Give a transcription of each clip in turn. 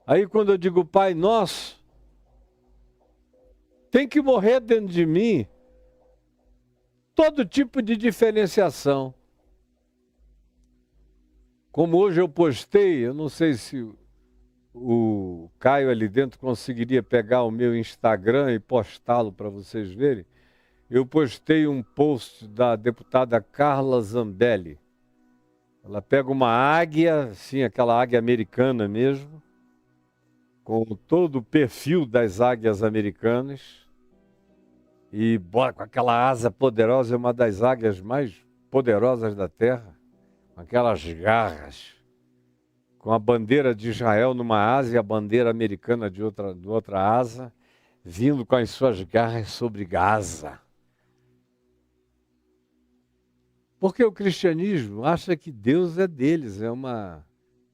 Aí quando eu digo Pai Nosso, tem que morrer dentro de mim todo tipo de diferenciação. Como hoje eu postei, eu não sei se o Caio ali dentro conseguiria pegar o meu Instagram e postá-lo para vocês verem. Eu postei um post da deputada Carla Zambelli. Ela pega uma águia, sim, aquela águia americana mesmo, com todo o perfil das águias americanas, e bora com aquela asa poderosa, é uma das águias mais poderosas da Terra, com aquelas garras, com a bandeira de Israel numa asa e a bandeira americana de outra asa, vindo com as suas garras sobre Gaza. Porque o cristianismo acha que Deus é deles, é uma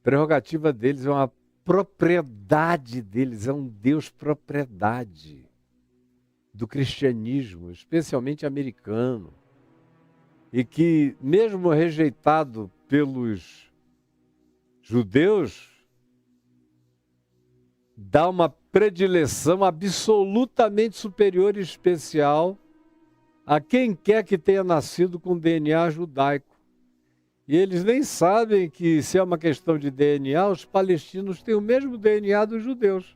prerrogativa deles, é uma propriedade deles, é um Deus propriedade do cristianismo, especialmente americano. E que, mesmo rejeitado pelos judeus, dá uma predileção absolutamente superior e especial a quem quer que tenha nascido com DNA judaico. E eles nem sabem que, se é uma questão de DNA, os palestinos têm o mesmo DNA dos judeus.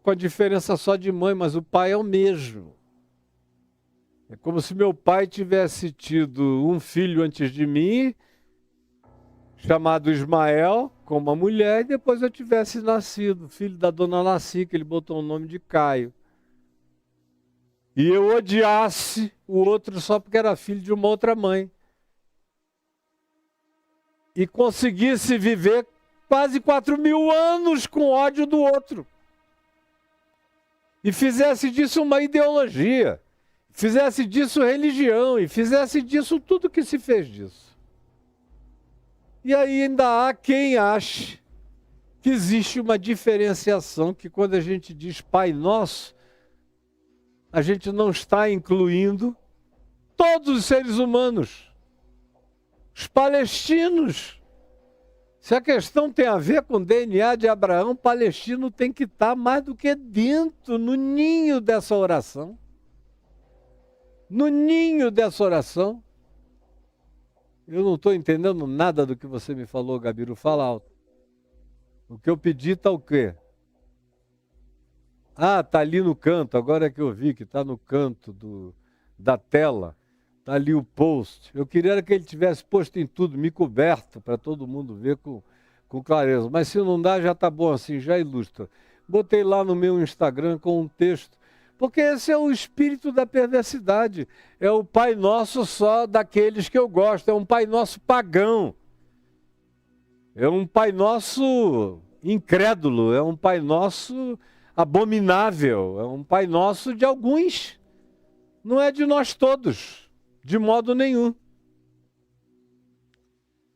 Com a diferença só de mãe, mas o pai é o mesmo. É como se meu pai tivesse tido um filho antes de mim, chamado Ismael, com uma mulher, e depois eu tivesse nascido, filho da dona Laci, que ele botou o nome de Caio. E eu odiasse o outro só porque era filho de uma outra mãe. E conseguisse viver quase 4.000 anos com ódio do outro. E fizesse disso uma ideologia. Fizesse disso religião. E fizesse disso tudo que se fez disso. E aí ainda há quem ache que existe uma diferenciação, que quando a gente diz Pai Nosso, a gente não está incluindo todos os seres humanos. Os palestinos. Se a questão tem a ver com o DNA de Abraão, o palestino tem que estar mais do que dentro, no ninho dessa oração. No ninho dessa oração. Eu não estou entendendo nada do que você me falou, Gabiru. Fala alto. O que eu pedi está o quê? Ah, está ali no canto. Agora é que eu vi que está no canto da tela. Está ali o post. Eu queria que ele tivesse posto em tudo, me coberto, para todo mundo ver com clareza. Mas se não dá, já está bom assim, já ilustra. Botei lá no meu Instagram com um texto. Porque esse é o espírito da perversidade. É o Pai Nosso só daqueles que eu gosto. É um Pai Nosso pagão. É um Pai Nosso incrédulo. É um Pai Nosso abominável. É um Pai Nosso de alguns. Não é de nós todos. De modo nenhum.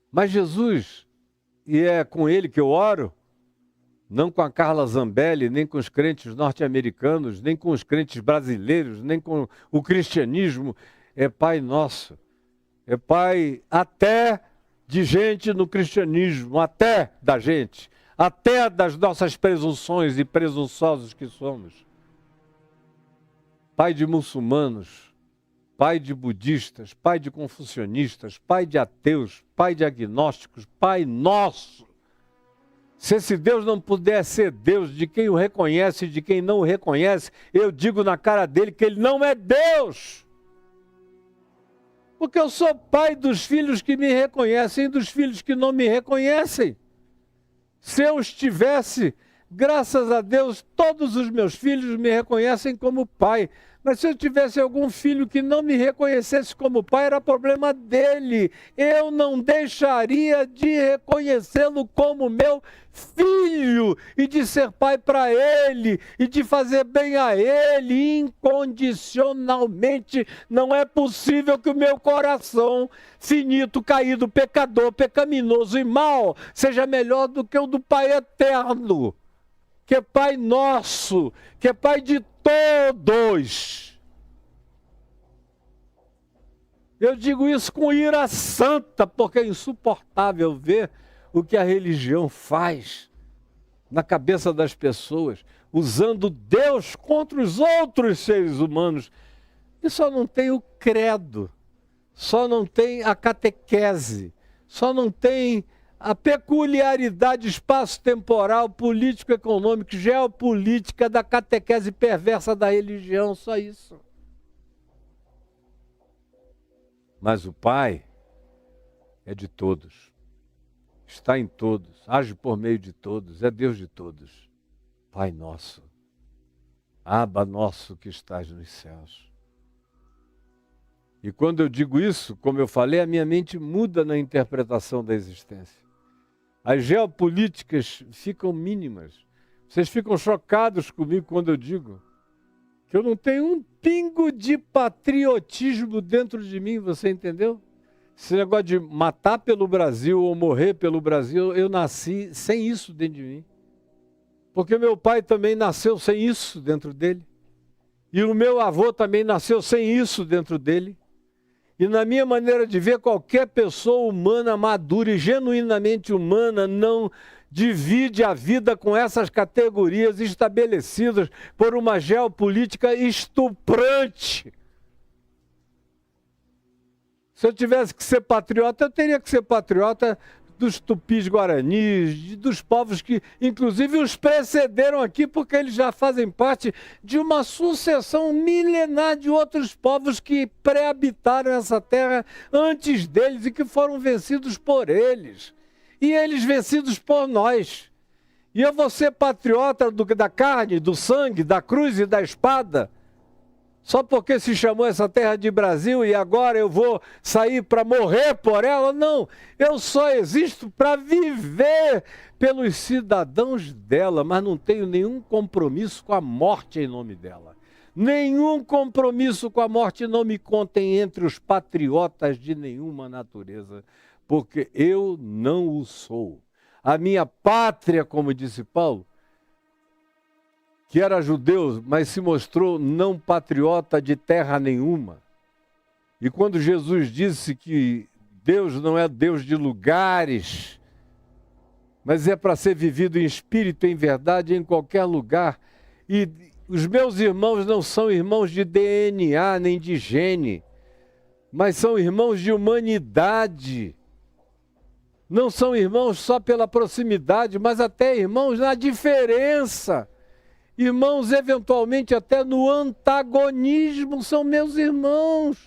Mas Jesus, e é com ele que eu oro, não com a Carla Zambelli, nem com os crentes norte-americanos, nem com os crentes brasileiros, nem com o cristianismo, é Pai Nosso. É Pai até de gente no cristianismo, até da gente, até das nossas presunções e presunçosos que somos. Pai de muçulmanos, Pai de budistas, Pai de confucionistas, Pai de ateus, Pai de agnósticos, Pai Nosso. Se esse Deus não puder ser Deus de quem o reconhece e de quem não o reconhece, eu digo na cara dele que ele não é Deus. Porque eu sou pai dos filhos que me reconhecem e dos filhos que não me reconhecem. Se eu estivesse, graças a Deus, todos os meus filhos me reconhecem como pai. Mas se eu tivesse algum filho que não me reconhecesse como pai, era problema dele. Eu não deixaria de reconhecê-lo como meu filho e de ser pai para ele e de fazer bem a ele incondicionalmente. Não é possível que o meu coração finito, caído, pecador, pecaminoso e mau seja melhor do que o do Pai eterno, que é Pai nosso, que é Pai de todos. Eu digo isso com ira santa, porque é insuportável ver o que a religião faz. na cabeça das pessoas, usando Deus contra os outros seres humanos. E só não tem o credo, só não tem a catequese, só não tem a peculiaridade espaço-temporal, político-econômico, geopolítica da catequese perversa da religião, só isso. Mas o Pai é de todos, está em todos, age por meio de todos, é Deus de todos. Pai nosso, Abba nosso que estás nos céus. E quando eu digo isso, como eu falei, a minha mente muda na interpretação da existência. As geopolíticas ficam mínimas. Vocês ficam chocados comigo quando eu digo que eu não tenho um pingo de patriotismo dentro de mim, você entendeu? Esse negócio de matar pelo Brasil ou morrer pelo Brasil, eu nasci sem isso dentro de mim. Porque meu pai também nasceu sem isso dentro dele. E o meu avô também nasceu sem isso dentro dele. E na minha maneira de ver, qualquer pessoa humana, madura e genuinamente humana, não divide a vida com essas categorias estabelecidas por uma geopolítica estuprante. Se eu tivesse que ser patriota, eu teria que ser patriota dos tupis guaranis, dos povos que, inclusive, os precederam aqui, porque eles já fazem parte de uma sucessão milenar de outros povos que pré-habitaram essa terra antes deles e que foram vencidos por eles. E eles vencidos por nós. E eu vou ser patriota da carne, do sangue, da cruz e da espada, só porque se chamou essa terra de Brasil e agora eu vou sair para morrer por ela? Não, eu só existo para viver pelos cidadãos dela, mas não tenho nenhum compromisso com a morte em nome dela. Nenhum compromisso com a morte não me contém entre os patriotas de nenhuma natureza, porque eu não o sou. A minha pátria, como disse Paulo, que era judeu, mas se mostrou não patriota de terra nenhuma. E quando Jesus disse que Deus não é Deus de lugares, mas é para ser vivido em espírito, em verdade, em qualquer lugar. E os meus irmãos não são irmãos de DNA nem de gene, mas são irmãos de humanidade. Não são irmãos só pela proximidade, mas até irmãos na diferença. Irmãos, eventualmente até no antagonismo, são meus irmãos.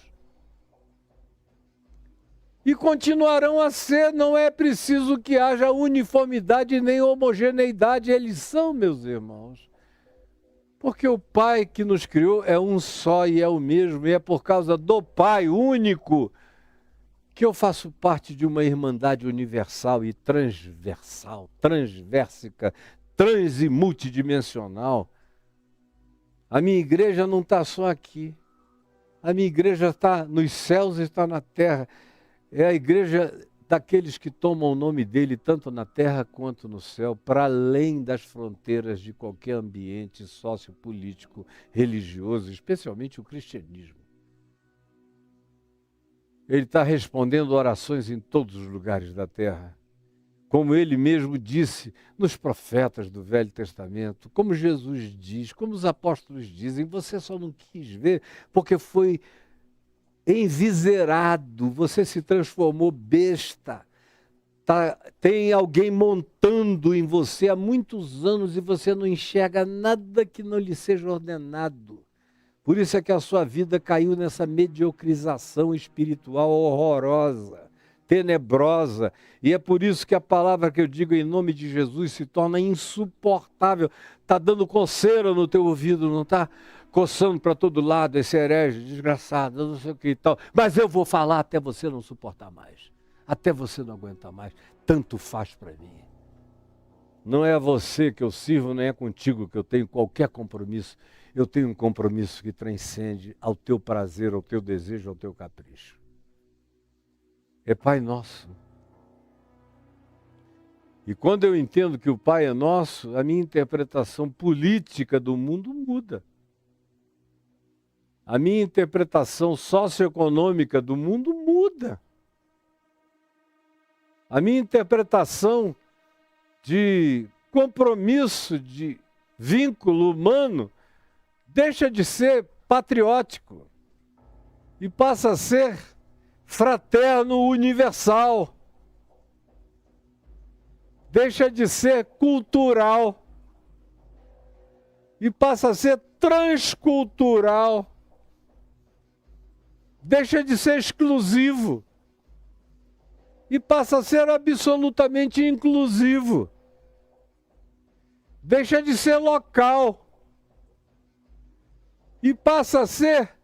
E continuarão a ser, não é preciso que haja uniformidade nem homogeneidade, eles são meus irmãos. Porque o Pai que nos criou é um só e é o mesmo, e é por causa do Pai único que eu faço parte de uma irmandade universal e transversal, transversica, trans e multidimensional. A minha igreja não está só aqui. A minha igreja está nos céus e está na terra. É a igreja daqueles que tomam o nome dele tanto na terra quanto no céu, para além das fronteiras de qualquer ambiente sociopolítico, religioso, especialmente o cristianismo. Ele está respondendo orações em todos os lugares da terra. Como ele mesmo disse nos profetas do Velho Testamento, como Jesus diz, como os apóstolos dizem, você só não quis ver porque foi enviserado, você se transformou besta. Tem alguém montando em você há muitos anos e você não enxerga nada que não lhe seja ordenado. Por isso é que a sua vida caiu nessa mediocrização espiritual horrorosa, tenebrosa, e é por isso que a palavra que eu digo em nome de Jesus se torna insuportável. Está dando coceira no teu ouvido, não está coçando para todo lado, esse herege, desgraçado, não sei o que e tal. Mas eu vou falar até você não suportar mais, até você não aguentar mais. Tanto faz para mim. Não é a você que eu sirvo, nem é contigo que eu tenho qualquer compromisso. Eu tenho um compromisso que transcende ao teu prazer, ao teu desejo, ao teu capricho. É Pai Nosso. E quando eu entendo que o Pai é nosso, a minha interpretação política do mundo muda. A minha interpretação socioeconômica do mundo muda. A minha interpretação de compromisso, de vínculo humano, deixa de ser patriótico e passa a ser fraterno universal. Deixa de ser cultural e passa a ser transcultural. Deixa de ser exclusivo e passa a ser absolutamente inclusivo. Deixa de ser local e passa a ser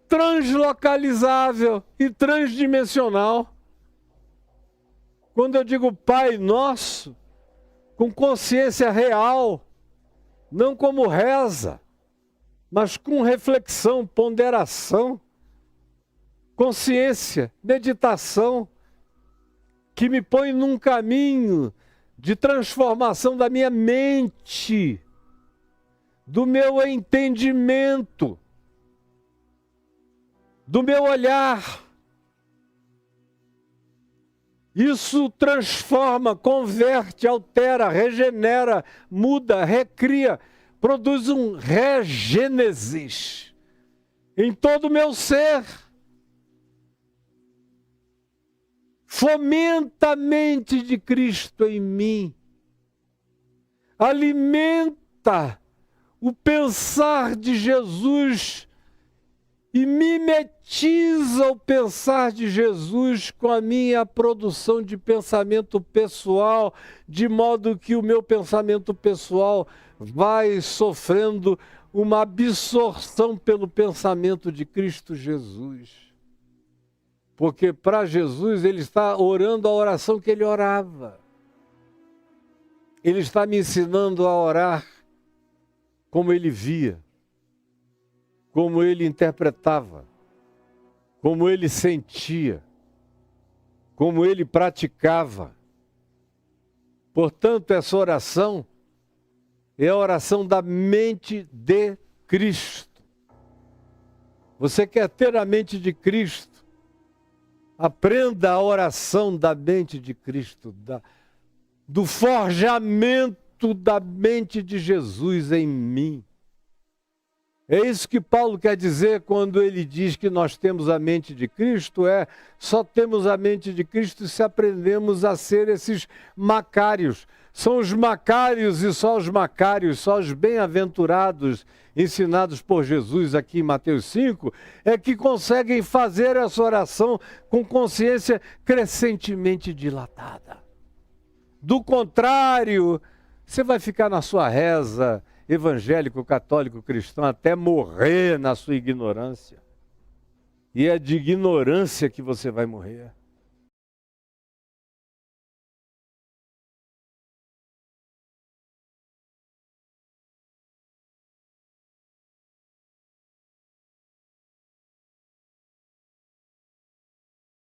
translocalizável e transdimensional. Quando eu digo Pai Nosso, com consciência real, não como reza, mas com reflexão, ponderação, consciência, meditação, que me põe num caminho de transformação da minha mente, do meu entendimento, do meu olhar. Isso transforma, converte, altera, regenera, muda, recria, produz um regênesis em todo o meu ser. Fomenta a mente de Cristo em mim. Alimenta o pensar de Jesus e mimetiza o pensar de Jesus com a minha produção de pensamento pessoal, de modo que o meu pensamento pessoal vai sofrendo uma absorção pelo pensamento de Cristo Jesus. Porque para Jesus ele está orando a oração que ele orava. Ele está me ensinando a orar como ele via, como ele interpretava, como ele sentia, como ele praticava. Portanto, essa oração é a oração da mente de Cristo. Você quer ter a mente de Cristo? Aprenda a oração da mente de Cristo, do forjamento da mente de Jesus em mim. É isso que Paulo quer dizer quando ele diz que nós temos a mente de Cristo, só temos a mente de Cristo se aprendemos a ser esses macários. São os macários e só os macários, só os bem-aventurados ensinados por Jesus aqui em Mateus 5, é que conseguem fazer essa oração com consciência crescentemente dilatada. Do contrário, você vai ficar na sua reza evangélico, católico, cristão, até morrer na sua ignorância. E é de ignorância que você vai morrer.